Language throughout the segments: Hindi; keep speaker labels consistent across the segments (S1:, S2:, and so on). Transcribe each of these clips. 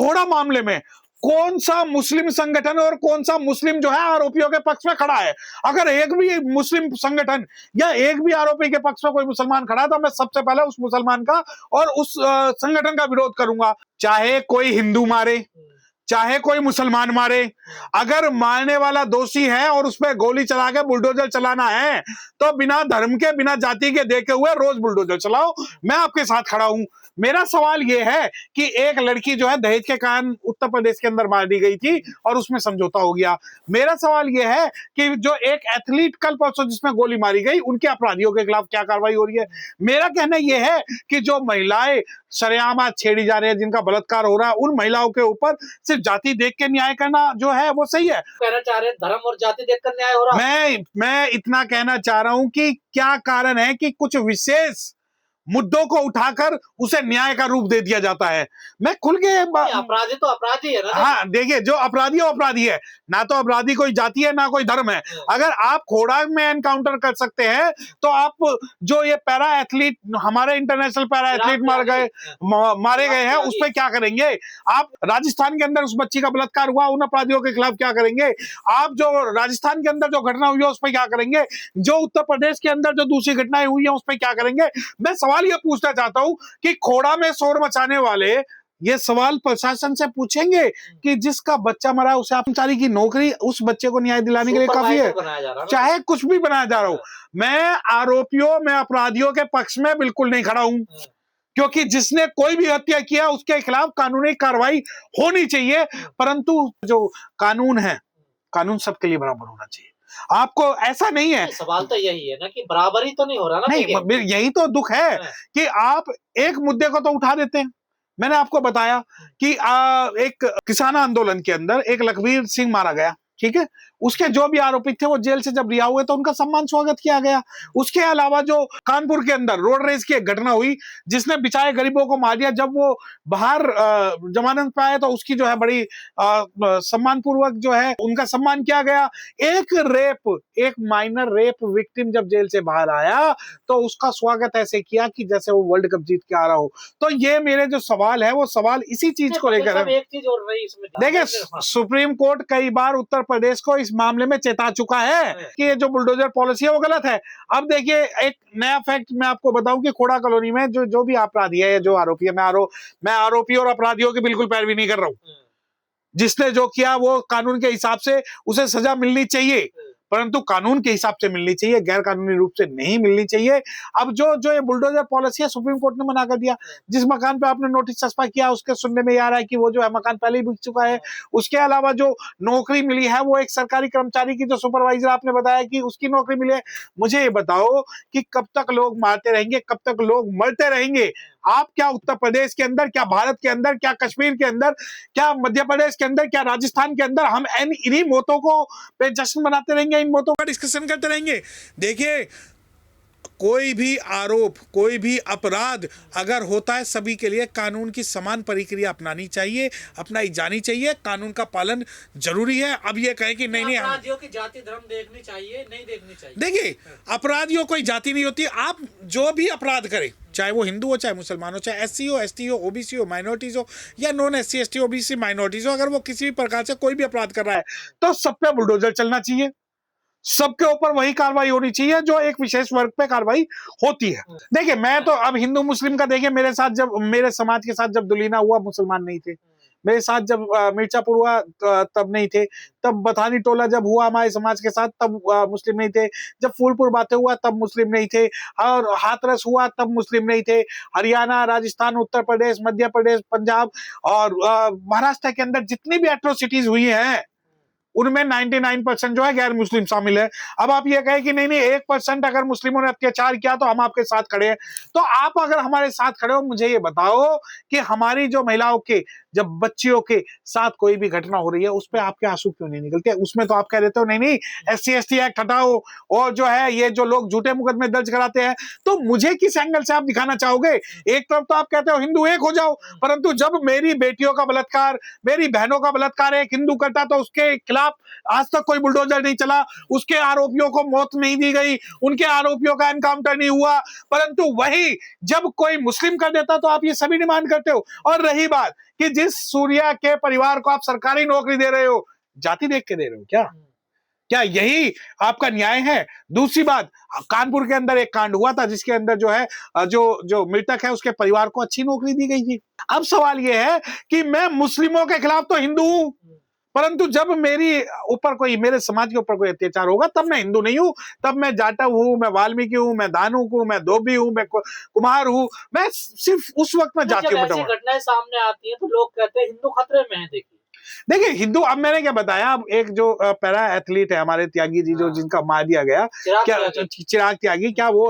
S1: खोड़ा मामले में कौन सा मुस्लिम संगठन और कौन सा मुस्लिम जो है आरोपियों के पक्ष में खड़ा है? अगर एक भी मुस्लिम संगठन या एक भी आरोपी के पक्ष में कोई मुसलमान खड़ा तो मैं सबसे पहले उस मुसलमान का और उस संगठन का विरोध करूंगा, चाहे कोई हिंदू मारे चाहे कोई मुसलमान मारे। अगर मारने वाला दोषी है और उस पर गोली चला के बुलडोजर चलाना है तो बिना धर्म के बिना जाति के देखे हुए रोज बुलडोजर चलाओ, मैं आपके साथ खड़ा हूं। मेरा सवाल यह है कि एक लड़की जो है दहेज के कारण उत्तर प्रदेश के अंदर मार दी गई थी और उसमें समझौता हो गया। मेरा सवाल यह है कि जो एक एथलीट कल परसों जिसमें गोली मारी गई उनके अपराधियों के खिलाफ क्या कार्रवाई हो रही है? मेरा कहना यह है कि जो महिलाएं सरेआम छेड़ी जा रही है, जिनका बलात्कार हो रहा है, उन महिलाओं के ऊपर सिर्फ जाति देख के न्याय करना जो है वो सही है।
S2: कहना चाह रहे हैं धर्म और जाति देखकर न्याय हो रहा है।
S1: मैं इतना कहना चाह रहा हूं कि क्या कारण है कि कुछ विशेष मुद्दों को उठाकर उसे न्याय का रूप दे दिया जाता है। मैं खुल के
S2: अपराधी तो अपराधी है ना।
S1: हाँ देखिए, जो अपराधी है अपराधी है, ना तो अपराधी कोई जाति है ना कोई धर्म है। अगर आप खोड़ा में एनकाउंटर कर सकते हैं तो आप जो ये पैरा एथलीट हमारे इंटरनेशनल पैरा एथलीट मारे गए हैं उस पर क्या करेंगे? आप राजस्थान के अंदर उस बच्ची का बलात्कार हुआ, उन अपराधियों के खिलाफ क्या करेंगे? आप जो राजस्थान के अंदर जो घटना हुई है उस पर क्या करेंगे? जो उत्तर प्रदेश के अंदर जो दूसरी घटनाएं हुई है उस पर क्या करेंगे? मैं सवाल ये पूछना चाहता हूं कि खोड़ा में शोर मचाने वाले ये सवाल प्रशासन से पूछेंगे कि जिसका बच्चा मरा उसे कर्मचारी की नौकरी उस बच्चे को न्याय दिलाने के लिए काफी है, चाहे कुछ भी बनाया जा रहा हो। मैं आरोपियों में अपराधियों के पक्ष में बिल्कुल नहीं खड़ा हूं, क्योंकि जिसने कोई भी हत्या किया उसके खिलाफ कानूनी कार्रवाई होनी चाहिए। परंतु जो कानून है, कानून सबके लिए बराबर होना चाहिए। आपको ऐसा नहीं है,
S2: सवाल तो यही है ना कि बराबरी तो नहीं हो रहा ना।
S1: नहीं, यही तो दुख है कि आप एक मुद्दे को तो उठा देते हैं। मैंने आपको बताया कि एक किसान आंदोलन के अंदर एक लखबीर सिंह मारा गया, ठीक है, उसके जो भी आरोपी थे वो जेल से जब रिहा हुए तो उनका सम्मान स्वागत किया गया। उसके अलावा जो कानपुर के अंदर रोड रेस की एक घटना हुई जिसने बेचारे गरीबों को मार दिया, जब वो बाहर जमानत पे आए तो उसकी जो है बड़ी सम्मान पूर्वक जो है उनका सम्मान किया गया। एक माइनर रेप विक्टिम जब जेल से बाहर आया तो उसका स्वागत ऐसे किया कि जैसे वो वर्ल्ड कप जीत के आ रहा हो। तो ये मेरे जो सवाल है वो सवाल इसी चीज को लेकर है।
S2: एक चीज और रही इसमें,
S1: देखिए, सुप्रीम कोर्ट कई बार उत्तर प्रदेश को इस मामले में चेता चुका है कि ये जो बुलडोजर पॉलिसी है वो गलत है। अब देखिए, एक नया फैक्ट मैं आपको बताऊं कि खोड़ा कॉलोनी में जो भी अपराधी है, जो आरोपी है, मैं आरोपी और अपराधियों की बिल्कुल पैरवी नहीं कर रहा हूं। जिसने जो किया वो कानून के हिसाब से उसे सजा मिलनी चाहिए, परंतु कानून के हिसाब से मिलनी चाहिए, गैर कानूनी रूप से नहीं मिलनी चाहिए। अब जो ये बुलडोजर पॉलिसी है सुप्रीम कोर्ट ने मना कर दिया। जिस मकान पे आपने नोटिस चस्पा किया उसके सुनने में आ रहा है कि वो जो है मकान पहले ही बिक चुका है। उसके अलावा जो नौकरी मिली है वो एक सरकारी कर्मचारी की, जो सुपरवाइजर आपने बताया कि उसकी नौकरी मिली है। मुझे ये बताओ कि कब तक लोग मारते रहेंगे, कब तक लोग मरते रहेंगे? आप क्या उत्तर प्रदेश के अंदर, क्या भारत के अंदर, क्या कश्मीर के अंदर, क्या मध्य प्रदेश के अंदर, क्या राजस्थान के अंदर हम इन्हीं मौतों को पे जश्न मनाते रहेंगे, इन मौतों का डिस्कशन करते रहेंगे? देखिए, कोई भी आरोप, कोई भी अपराध अगर होता है सभी के लिए कानून की समान प्रक्रिया अपनानी चाहिए, अपनाई जानी चाहिए, कानून का पालन जरूरी है। अब ये कहे कि नहीं
S2: अपराधियों की जाति धर्म देखनी चाहिए, नहीं देखनी चाहिए।
S1: देखिए, अपराधियों कोई जाति नहीं होती। आप जो भी अपराध करें, चाहे वो हिंदू हो, चाहे मुसलमान हो, चाहे एससी हो, एसटी हो, ओबीसी हो, माइनॉरिटीज हो, या non SC ST OBC minorities हो, अगर वो किसी भी प्रकार से कोई भी अपराध कर रहा है तो सब पे बुलडोजर चलना चाहिए, सबके ऊपर वही कार्रवाई होनी चाहिए जो एक विशेष वर्ग पे कार्रवाई होती है। देखिए, मैं तो अब हिंदू मुस्लिम का, देखिए मेरे साथ जब, मेरे समाज के साथ जब दुलीना हुआ मुसलमान नहीं थे, मेरे साथ जब मिर्जापुर हुआ तब नहीं थे, तब बथानी टोला जब हुआ हमारे समाज के साथ तब मुस्लिम नहीं थे, जब फूलपुर बातें हुआ तब मुस्लिम नहीं थे, और हाथरस हुआ तब मुस्लिम नहीं थे। हरियाणा, राजस्थान, उत्तर प्रदेश, मध्य प्रदेश, पंजाब और महाराष्ट्र के अंदर जितनी भी एट्रोसिटीज हुई हैं उनमें 99% जो है गैर मुस्लिम शामिल है। अब आप ये कहें कि नहीं 1% अगर मुस्लिमों ने अत्याचार किया तो हम आपके साथ खड़े हैं, तो आप अगर हमारे साथ खड़े हो मुझे ये बताओ कि हमारी जो महिलाओं के, जब बच्चियों के साथ कोई भी घटना हो रही है उस पर आपके आंसू क्यों नहीं निकलते? उसमें तो आप कह देते हो नहीं SC ST एक्ट हटाओ और जो है ये जो लोग झूठे मुकदमे दर्ज कराते हैं। तो मुझे किस एंगल से आप दिखाना चाहोगे? एक तरफ तो आप कहते हो हिंदू एक हो जाओ, परंतु जब मेरी बेटियों का बलात्कार, मेरी बहनों का बलात्कार एक हिंदू करता तो उसके खिलाफ खिलाफ आज तक कोई बुलडोजर नहीं चला, उसके आरोपियों को मौत नहीं दी गई, उनके आरोपियों का एनकाउंटर नहीं हुआ, परंतु वही जब कोई मुस्लिम कर देता तो आप ये सभी डिमांड करते हो। और रही बात कि जिस सूर्या के परिवार को आप सरकारी नौकरी दे रहे हो, जाति देख के दे रहे हो क्या यही आपका न्याय है? दूसरी बात, कानपुर के अंदर एक कांड हुआ था जिसके अंदर जो है जो मृतक है उसके परिवार को अच्छी नौकरी दी गई थी। अब सवाल यह है कि मैं मुस्लिमों के खिलाफ तो हिंदू हूं, परंतु जब मेरे समाज के ऊपर कोई अत्याचार होगा तब मैं हिंदू नहीं हूं, तब मैं जाटव हूं, मैं वाल्मीकि हूं, मैं दानुक हूं, मैं धोबी हूं, मैं कुमार हूं, मैं सिर्फ उस वक्त में जाति
S2: जब ऐसी घटनाएं सामने आती है तो लोग कहते हैं हिंदू खतरे में है।
S1: देखिए हिंदू, अब मैंने क्या बताया, अब एक जो पैरा एथलीट है हमारे त्यागी जी, जो जिनका मार दिया गया, क्या चिराग त्यागी, क्या वो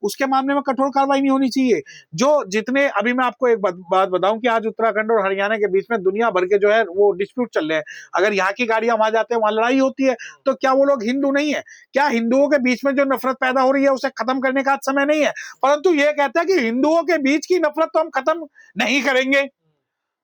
S1: उसके मामले में कठोर कार्रवाई नहीं होनी चाहिए? जो जितने, अभी मैं आपको एक बात बताऊं कि आज उत्तराखंड और हरियाणा के बीच में दुनिया भर के जो है वो डिस्प्यूट चल रहे हैं। अगर यहाँ की गाड़ियां वहां जाते हैं, वहां लड़ाई होती है, तो क्या वो लोग हिंदू नहीं है? क्या हिंदुओं के बीच में जो नफरत पैदा हो रही है उसे खत्म करने का आज समय नहीं है? परंतु ये कहता है कि हिंदुओं के बीच की नफरत तो हम खत्म नहीं करेंगे,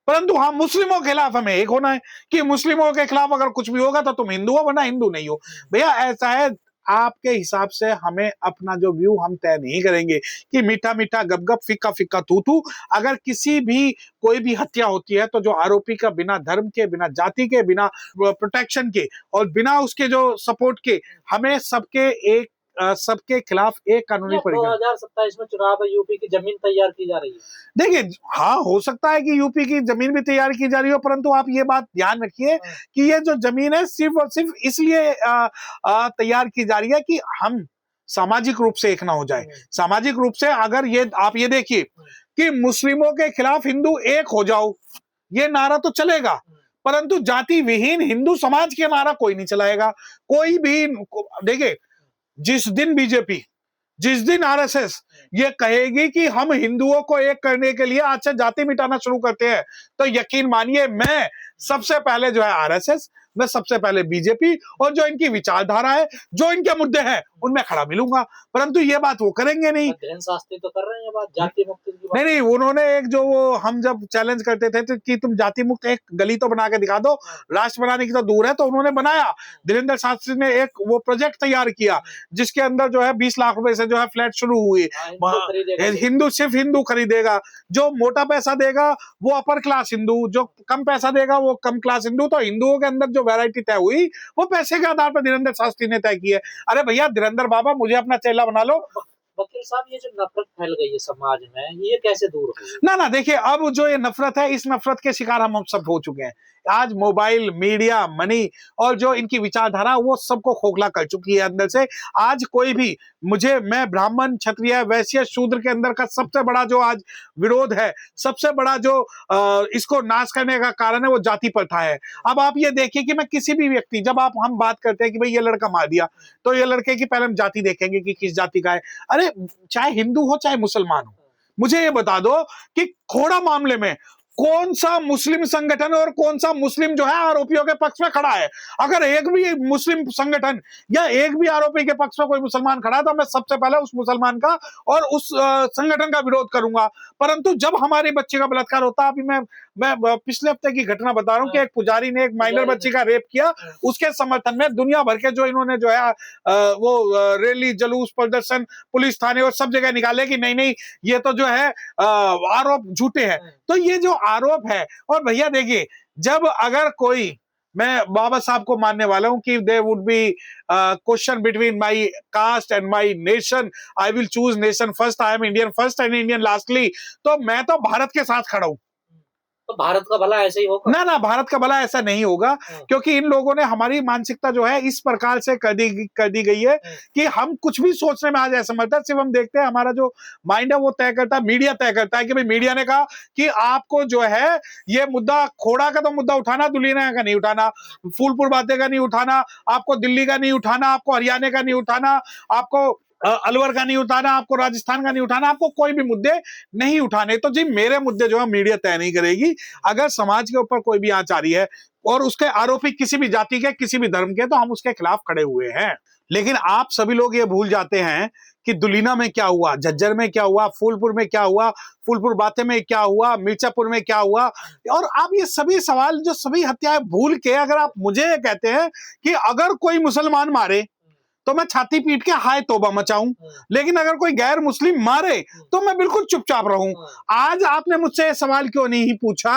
S1: परंतु हाँ मुस्लिमों के खिलाफ हमें एक होना है कि मुस्लिमों के खिलाफ अगर कुछ भी होगा तो तुम हिंदू हो, वरना हिंदू नहीं हो। भैया ऐसा है, आपके हिसाब से हमें अपना जो व्यू हम तय नहीं करेंगे कि मीठा मीठा गप गप, फिक्का फिक्का तू तू। अगर किसी भी कोई भी हत्या होती है तो जो आरोपी का बिना धर्म के, बिना जाति के, बिना प्रोटेक्शन के और बिना उसके जो सपोर्ट के, हमें सबके खिलाफ एक कानूनी पड़ेगा।
S2: 2027 में चुनाव है, यूपी की जमीन तैयार की जा रही है।
S1: देखिए हाँ, हो सकता है कि यूपी की जमीन भी तैयार की जा रही हो, परंतु आप ये बात ध्यान रखिए कि ये जो जमीन है सिर्फ और सिर्फ इसलिए तैयार की जा रही है कि हम सामाजिक रूप से एक ना हो जाए। सामाजिक रूप से अगर आप ये देखिए कि मुस्लिमों के खिलाफ हिंदू एक हो जाओ, ये नारा तो चलेगा, परंतु जाति विहीन हिंदू समाज के नारा कोई नहीं चलाएगा। कोई भी देखिए, जिस दिन बीजेपी, जिस दिन आरएसएस ये कहेगी कि हम हिंदुओं को एक करने के लिए आज से जाति मिटाना शुरू करते हैं, तो यकीन मानिए मैं सबसे पहले जो है आरएसएस, मैं सबसे पहले बीजेपी और जो इनकी विचारधारा है, जो इनके मुद्दे हैं, उनमें खड़ा मिलूंगा। परंतु ये बात वो करेंगे नहीं।
S2: शास्त्री तो कर रहे हैं बात जाति मुक्ति की बात।
S1: नहीं, उन्होंने एक जो वो हम जब चैलेंज करते थे तो कि तुम जाति मुक्त एक गली तो बना के दिखा दो, राष्ट्र बनाने की तो दूर है, तो उन्होंने बनाया। धीरेन्द्र शास्त्री ने एक वो प्रोजेक्ट तैयार किया जिसके अंदर जो है 20 लाख रुपए से जो है फ्लैट शुरू हुए, हिंदू सिर्फ हिंदू खरीदेगा, जो मोटा पैसा देगा वो अपर क्लास हिंदू, जो कम पैसा देगा वो कम क्लास हिंदू। तो हिंदुओं के अंदर जो वैरायटी तय हुई वो पैसे के आधार पर धीरेन्द्र शास्त्री ने तय की है। अरे भैया धीरेन्द्र बाबा, मुझे अपना चेला बना लो।
S2: वकील साहब, ये जो नफरत फैल गई है समाज में, ये कैसे दूर होगी?
S1: ना देखिए, अब जो ये नफरत है, इस नफरत के शिकार हम सब हो चुके हैं। आज मोबाइल, मीडिया, मनी और जो इनकी विचारधारा वो सबको खोखला कर चुकी है अंदर से। आज कोई भी मैं ब्राह्मण, क्षत्रिय, वैश्य, शूद्र के अंदर का सबसे बड़ा जो आज विरोध है, सबसे बड़ा जो इसको नाश करने का कारण है, वो जाति प्रथा है। अब आप ये देखिए कि मैं किसी भी व्यक्ति, जब हम बात करते हैं कि भाई ये लड़का मार दिया, तो ये लड़के की पहले हम जाति देखेंगे कि किस जाति का है। अरे चाहे हिंदू हो चाहे मुसलमान हो, मुझे ये बता दो कि खोड़ा मामले में कौन सा मुस्लिम संगठन और कौन सा मुस्लिम जो है आरोपियों के पक्ष में खड़ा है? अगर एक भी मुस्लिम संगठन या एक भी आरोपी के पक्ष में कोई मुसलमान खड़ा है तो मैं सबसे पहले उस मुसलमान का और उस संगठन का विरोध करूंगा। परंतु जब हमारे बच्चे का बलात्कार होता है, अभी मैं पिछले हफ्ते की घटना बता रहा हूं कि एक पुजारी ने एक माइनर बच्ची का रेप किया, उसके समर्थन में दुनिया भर के जो इन्होंने जो है वो रैली, जुलूस, प्रदर्शन, पुलिस थाने और सब जगह निकाले कि नहीं ये तो जो है आरोप झूठे हैं। तो ये जो आरोप है, और भैया देखिए, जब अगर कोई, मैं बाबा साहब को मानने वाला हूं कि there would be question between my caste and my nation, I will choose nation first, I am Indian first and Indian lastly. तो मैं तो भारत के साथ खड़ा हूं।
S2: तो भारत का भला ऐसे ही होगा?
S1: ना भारत का भला ऐसा नहीं होगा, क्योंकि इन लोगों ने हमारी मानसिकता जो है इस प्रकार से कर दी गई है कि हम कुछ भी सोचने में आज ऐसा समझता है। सिर्फ हम देखते हैं, हमारा जो माइंड है वो तय करता है, मीडिया तय करता है कि भाई मीडिया ने कहा कि आपको जो है ये मुद्दा, खोड़ा का तो मुद्दा उठाना, दुल्हिना का नहीं उठाना, फूलपुर बातें का नहीं उठाना, आपको दिल्ली का नहीं उठाना, आपको हरियाणा का नहीं उठाना, आपको अलवर का नहीं उठाना, आपको राजस्थान का नहीं उठाना, आपको कोई भी मुद्दे नहीं उठाने। तो जी मेरे मुद्दे जो है मीडिया तय नहीं करेगी। अगर समाज के ऊपर कोई भी आंच आ रही है और उसके आरोपी किसी भी जाति के, किसी भी धर्म के, तो हम उसके खिलाफ खड़े हुए हैं। लेकिन आप सभी लोग ये भूल जाते हैं
S3: कि दुलीना में क्या हुआ, झज्जर में क्या हुआ, फूलपुर में क्या हुआ, फूलपुर बाते में क्या हुआ, मिर्जापुर में क्या हुआ। और आप ये सभी सवाल, जो सभी हत्याएं भूल के अगर आप मुझे ये कहते हैं कि अगर कोई मुसलमान मारे तो मैं छाती पीट के हाय तौबा मचाऊं, लेकिन अगर कोई गैर मुस्लिम मारे तो मैं बिल्कुल चुपचाप रहूं। आज आपने मुझसे ये सवाल क्यों नहीं पूछा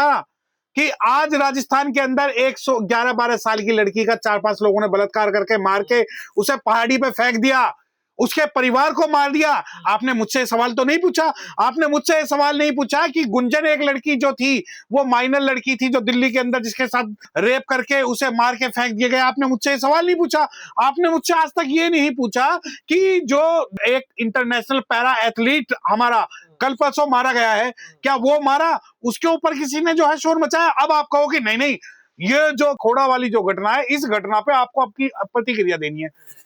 S3: कि आज राजस्थान के अंदर 111-12 साल की लड़की का 4-5 लोगों ने बलात्कार करके मार के उसे पहाड़ी पे फेंक दिया, उसके परिवार को मार दिया। आपने मुझसे सवाल तो नहीं पूछा। आपने मुझसे सवाल नहीं पूछा कि गुंजन एक लड़की जो थी, वो माइनर लड़की थी जो दिल्ली के अंदर जिसके साथ रेप करके उसे मार के फेंक दिया गया। आपने मुझसे सवाल नहीं पूछा। आपने मुझसे आज तक ये नहीं पूछा कि जो एक इंटरनेशनल पैरा एथलीट हमारा कल परसों मारा गया है, क्या वो मारा, उसके ऊपर किसी ने जो है शोर मचाया। अब आप कहो कि नहीं नहीं, ये जो खोड़ा वाली जो घटना है, इस घटना पे आपको आपकी प्रतिक्रिया देनी है।